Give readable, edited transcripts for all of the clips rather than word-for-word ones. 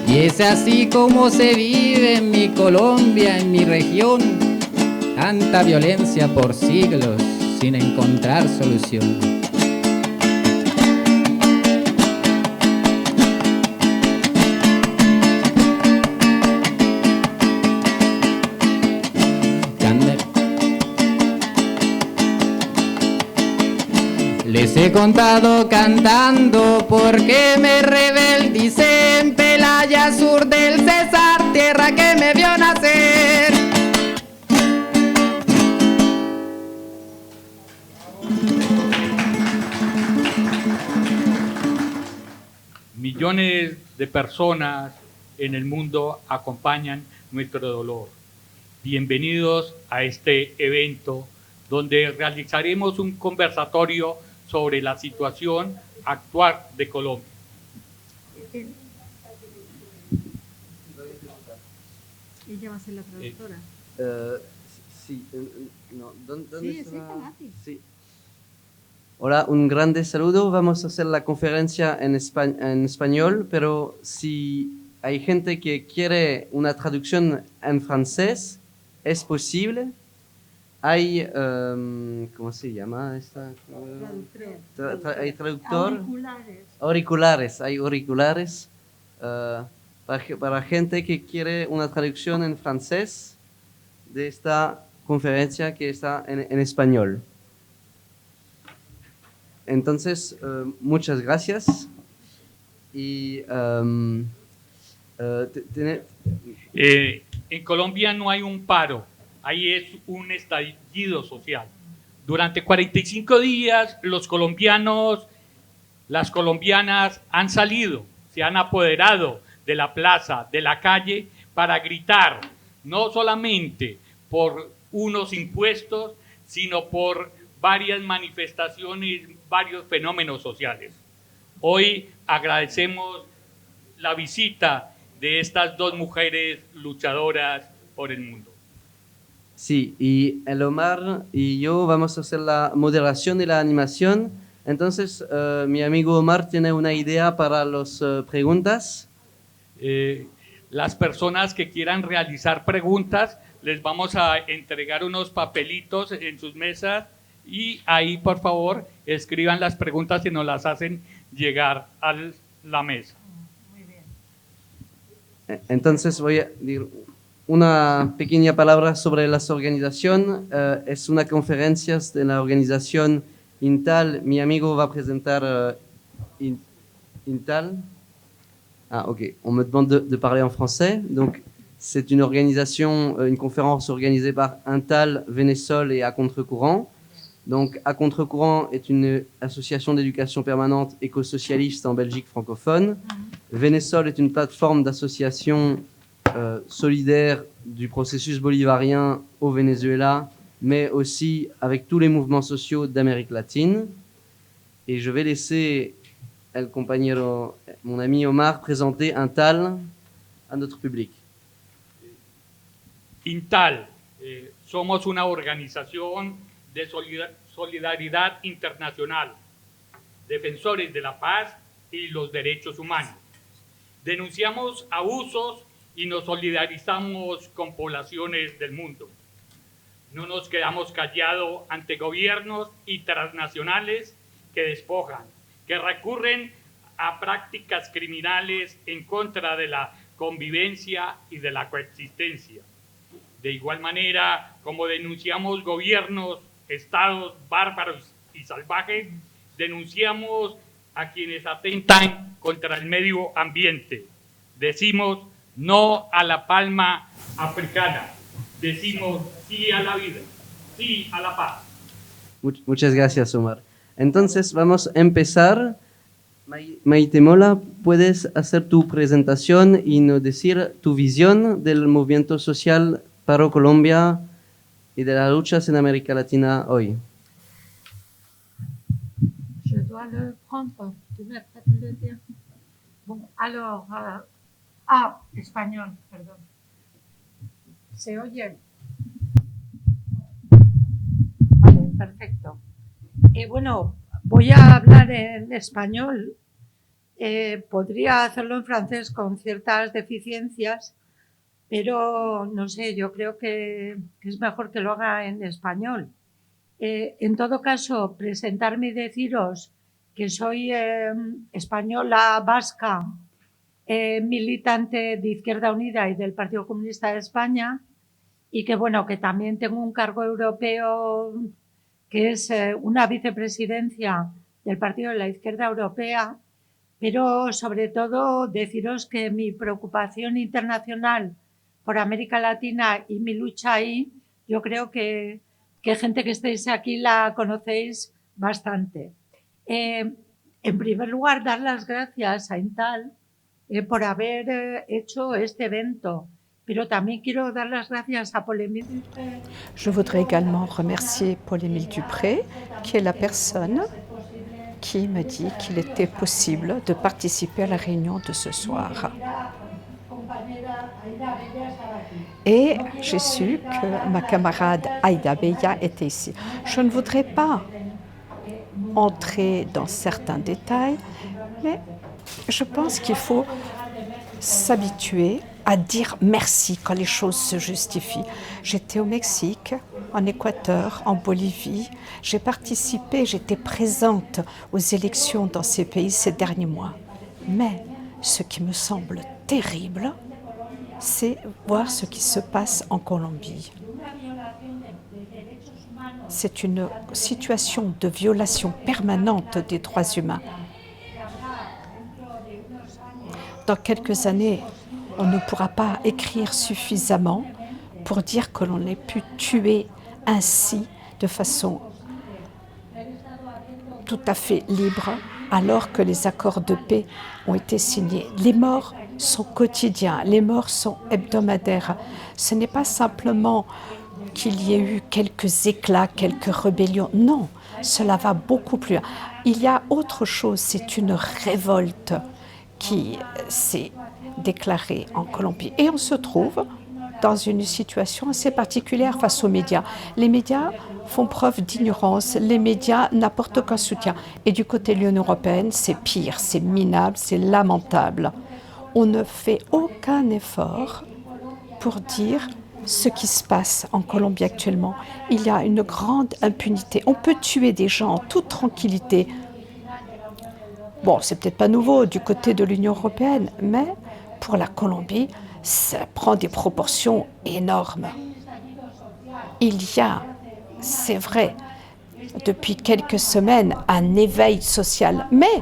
Y es así como se vive en mi Colombia, en mi región. Tanta violencia por siglos sin encontrar solución. Les he contado cantando porque me rebeldicé en Pelaya, sur del César, tierra que me vio nacer. Millones de personas en el mundo acompañan nuestro dolor. Bienvenidos a este evento donde realizaremos un conversatorio sobre la situación actual de Colombia. Ella va a ser la traductora. Sí, no, ¿dónde Sí, está? sí, está Nati. Sí. Hola, un grande saludo. Vamos a hacer la conferencia en español, pero si hay gente que quiere una traducción en francés, es posible. Hay, ¿cómo se llama esta? Hay traductor. Auriculares. Hay auriculares. Para gente que quiere una traducción en francés de esta conferencia que está en español. Entonces, muchas gracias. Y en Colombia no hay un paro, ahí es un estallido social. Durante 45 días los colombianos, las colombianas han salido, se han apoderado de la plaza, de la calle, para gritar, no solamente por unos impuestos, sino por varias manifestaciones, varios fenómenos sociales. Hoy agradecemos la visita de estas dos mujeres luchadoras por el mundo. Sí, y el Omar y yo vamos a hacer la moderación de la animación. Entonces, mi amigo Omar tiene una idea para las preguntas. Las personas que quieran realizar preguntas, les vamos a entregar unos papelitos en sus mesas y ahí, por favor, escriban las preguntas y nos las hacen llegar a la mesa. Muy bien. Entonces, voy a decir una pequeña palabra sobre la organización. Es una conferencia de la organización INTAL. Mi amigo va a presentar INTAL. Ah, ok. On me demande de parler en français. Donc, c'est une organisation, une conférence organisée par INTAL, Vénésol et À Contre-Courant. Donc, À Contre-Courant est une association d'éducation permanente éco-socialiste en Belgique francophone. Vénésol est une plateforme d'association solidaire du processus bolivarien au Venezuela, mais aussi avec tous les mouvements sociaux d'Amérique latine. Et je vais laisser el compañero, mon ami Omar, présenter INTAL a notre public. INTAL, somos una organización de solidaridad internacional, defensores de la paz y los derechos humanos. Denunciamos abusos y nos solidarizamos con poblaciones del mundo. No nos quedamos callados ante gobiernos y transnacionales que despojan, que recurren a prácticas criminales en contra de la convivencia y de la coexistencia. De igual manera, como denunciamos gobiernos, estados bárbaros y salvajes, denunciamos a quienes atentan contra el medio ambiente. Decimos no a la palma africana. Decimos sí a la vida, sí a la paz. Muchas gracias, Omar. Entonces, vamos a empezar. Maite Mola, ¿puedes hacer tu presentación y nos decir tu visión del movimiento social Paro Colombia y de las luchas en América Latina hoy? Je dois le prendre. Tu me peux le dire. Bon, alors, español, perdón. ¿Se oye? Vale, perfecto. Bueno, voy a hablar en español Podría hacerlo en francés con ciertas deficiencias, pero no sé, yo creo que es mejor que lo haga en español. En todo caso, presentarme y deciros que soy española vasca, militante de Izquierda Unida y del Partido Comunista de España, y que bueno, que también tengo un cargo europeo que es una vicepresidencia del Partido de la Izquierda Europea, pero sobre todo deciros que mi preocupación internacional por América Latina y mi lucha ahí, yo creo que gente que estéis aquí la conocéis bastante. En primer lugar, dar las gracias a Intal por haber hecho este evento, pero también quiero dar las gracias a Paul-Émile Dupré. Je voudrais également remercier Paul-Émile Dupré, qui est la personne qui me dit qu'il était possible de participer à la réunion de ce soir. Et j'ai su que ma camarade Aïda Beya était ici. Je ne voudrais pas entrer dans certains détails, mais je pense qu'il faut s'habituer à dire merci quand les choses se justifient. J'étais au Mexique, en Équateur, en Bolivie. J'ai participé, j'étais présente aux élections dans ces pays ces derniers mois. Mais ce qui me semble terrible, c'est voir ce qui se passe en Colombie. C'est une situation de violation permanente des droits humains. Dans quelques années, on ne pourra pas écrire suffisamment pour dire que l'on ait pu tuer ainsi, de façon tout à fait libre, alors que les accords de paix ont été signés. Les morts sont quotidiens, les morts sont hebdomadaires. Ce n'est pas simplement qu'il y ait eu quelques éclats, quelques rébellions. Non, cela va beaucoup plus loin. Il y a autre chose, c'est une révolte qui s'est déclarée en Colombie. Et on se trouve dans une situation assez particulière face aux médias. Les médias font preuve d'ignorance, les médias n'apportent aucun soutien. Et du côté de l'Union européenne, c'est pire, c'est minable, c'est lamentable. On ne fait aucun effort pour dire ce qui se passe en Colombie actuellement. Il y a une grande impunité. On peut tuer des gens en toute tranquillité. Bon, c'est peut-être pas nouveau du côté de l'Union européenne, mais pour la Colombie, ça prend des proportions énormes. Il y a, c'est vrai, depuis quelques semaines, un éveil social, mais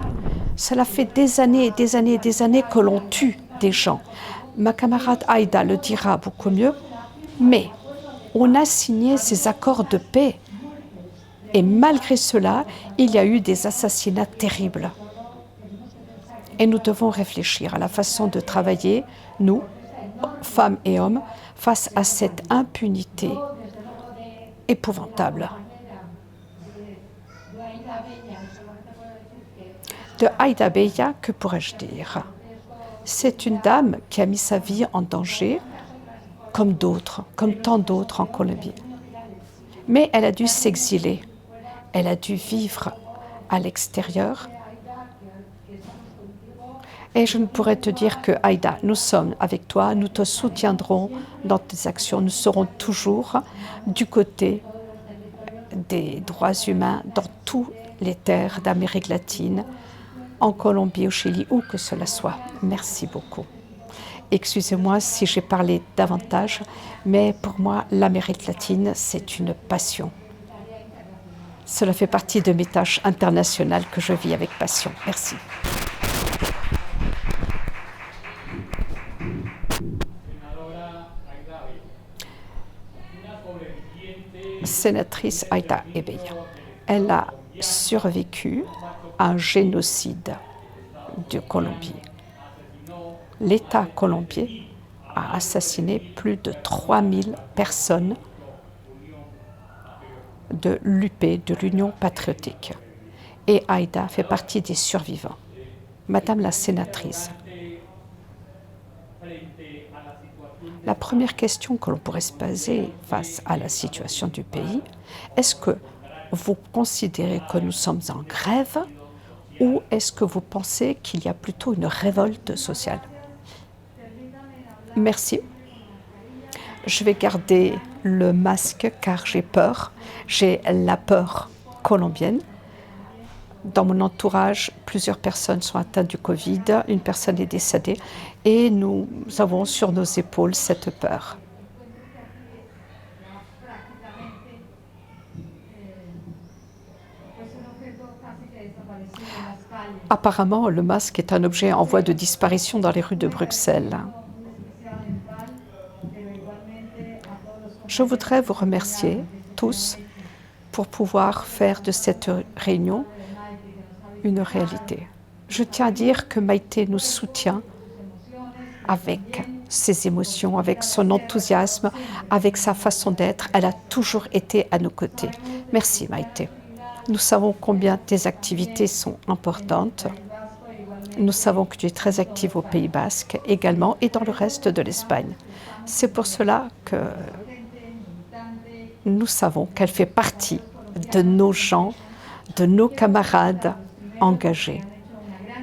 cela fait des années et des années et des années que l'on tue des gens. Ma camarade Aïda le dira beaucoup mieux, mais on a signé ces accords de paix et malgré cela, il y a eu des assassinats terribles. Et nous devons réfléchir à la façon de travailler, nous, femmes et hommes, face à cette impunité épouvantable. De Aïda Beya, que pourrais-je dire? C'est une dame qui a mis sa vie en danger, comme d'autres, comme tant d'autres en Colombie. Mais elle a dû s'exiler, elle a dû vivre à l'extérieur. Et je ne pourrais te dire que, Aïda, nous sommes avec toi, nous te soutiendrons dans tes actions, nous serons toujours du côté des droits humains dans toutes les terres d'Amérique latine, en Colombie, au Chili, où que cela soit. Merci beaucoup. Excusez-moi si j'ai parlé davantage, mais pour moi, l'Amérique latine, c'est une passion. Cela fait partie de mes tâches internationales que je vis avec passion. Merci. Sénatrice Aïda Beya. Elle a survécu à un génocide de Colombie. L'État colombien a assassiné plus de 3000 personnes de l'UP, de l'Union patriotique. Et Aïda fait partie des survivants. Madame la sénatrice, la première question que l'on pourrait se poser face à la situation du pays, est-ce que vous considérez que nous sommes en grève ou est-ce que vous pensez qu'il y a plutôt une révolte sociale? Merci. Je vais garder le masque car j'ai peur. J'ai la peur colombienne. Dans mon entourage, plusieurs personnes sont atteintes du Covid, une personne est décédée et nous avons sur nos épaules cette peur. Apparemment, le masque est un objet en voie de disparition dans les rues de Bruxelles. Je voudrais vous remercier tous pour pouvoir faire de cette réunion une réalité. Je tiens à dire que Maïté nous soutient avec ses émotions, avec son enthousiasme, avec sa façon d'être. Elle a toujours été à nos côtés. Merci Maïté. Nous savons combien tes activités sont importantes. Nous savons que tu es très active au Pays Basque également et dans le reste de l'Espagne. C'est pour cela que nous savons qu'elle fait partie de nos gens, de nos camarades engagés.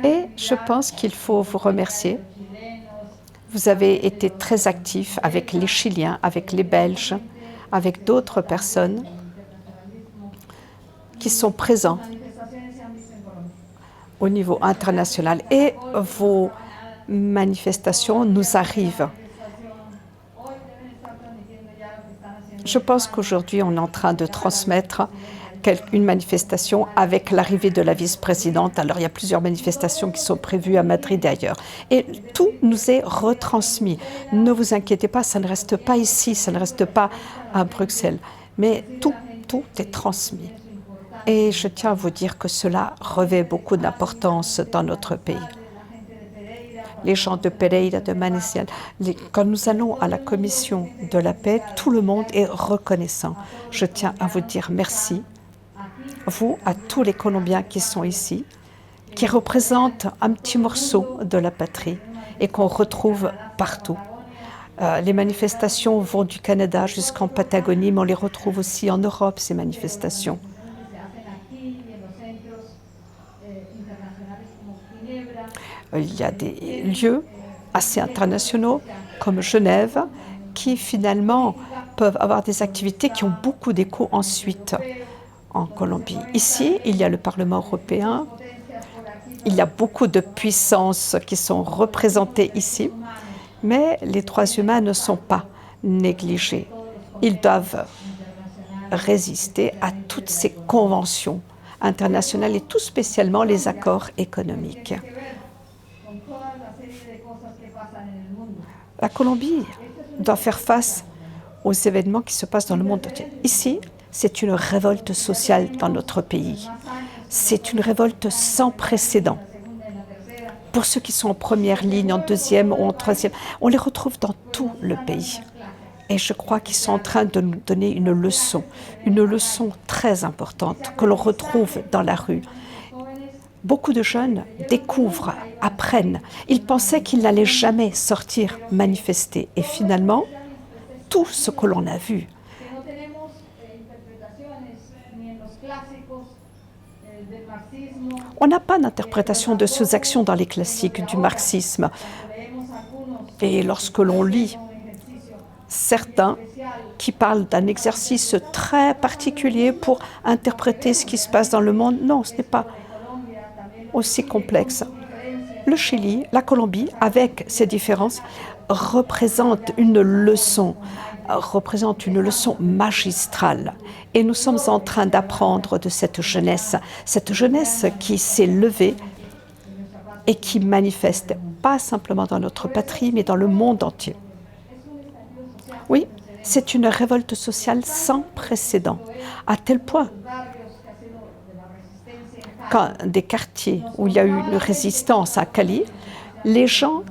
Et je pense qu'il faut vous remercier. Vous avez été très actifs avec les Chiliens, avec les Belges, avec d'autres personnes qui sont présents au niveau international. Et vos manifestations nous arrivent. Je pense qu'aujourd'hui, on est en train de transmettre une manifestation avec l'arrivée de la vice-présidente. Alors, il y a plusieurs manifestations qui sont prévues à Madrid et ailleurs. Et tout nous est retransmis. Ne vous inquiétez pas, ça ne reste pas ici, ça ne reste pas à Bruxelles. Mais tout est transmis. Et je tiens à vous dire que cela revêt beaucoup d'importance dans notre pays. Les gens de Pereira, de Manicial, quand nous allons à la commission de la paix, tout le monde est reconnaissant. Je tiens à vous dire merci, vous, à tous les Colombiens qui sont ici, qui représentent un petit morceau de la patrie et qu'on retrouve partout. Les manifestations vont du Canada jusqu'en Patagonie, mais on les retrouve aussi en Europe, ces manifestations. Il y a des lieux assez internationaux, comme Genève, qui finalement peuvent avoir des activités qui ont beaucoup d'écho ensuite en Colombie. Ici, il y a le Parlement européen, il y a beaucoup de puissances qui sont représentées ici, mais les droits humains ne sont pas négligés. Ils doivent résister à toutes ces conventions internationales et tout spécialement les accords économiques. La Colombie doit faire face aux événements qui se passent dans le monde entier. Ici, c'est une révolte sociale dans notre pays. C'est une révolte sans précédent. Pour ceux qui sont en première ligne, en deuxième ou en troisième, on les retrouve dans tout le pays. Et je crois qu'ils sont en train de nous donner une leçon très importante que l'on retrouve dans la rue. Beaucoup de jeunes découvrent, apprennent. Ils pensaient qu'ils n'allaient jamais sortir manifester. Et finalement, tout ce que l'on a vu, on n'a pas d'interprétation de ces actions dans les classiques du marxisme. Et lorsque l'on lit certains qui parlent d'un exercice très particulier pour interpréter ce qui se passe dans le monde, non, ce n'est pas aussi complexe. Le Chili, la Colombie, avec ces différences, représente une leçon magistrale. Et nous sommes en train d'apprendre de cette jeunesse qui s'est levée et qui manifeste, pas simplement dans notre patrie, mais dans le monde entier. Oui, c'est une révolte sociale sans précédent, à tel point qu'en des quartiers où il y a eu une résistance à Cali, les gens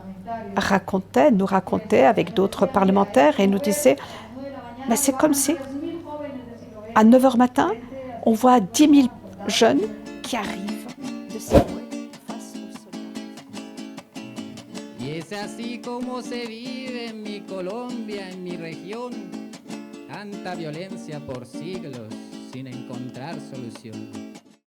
nous racontaient avec d'autres parlementaires et nous disaient « c'est comme si, à 9h matin, on voit 10 000 jeunes qui arrivent de Siloé face au soleil. » Y es así como se vive en mi Colombia, en mi región. Tanta violencia por siglos sin encontrar solución.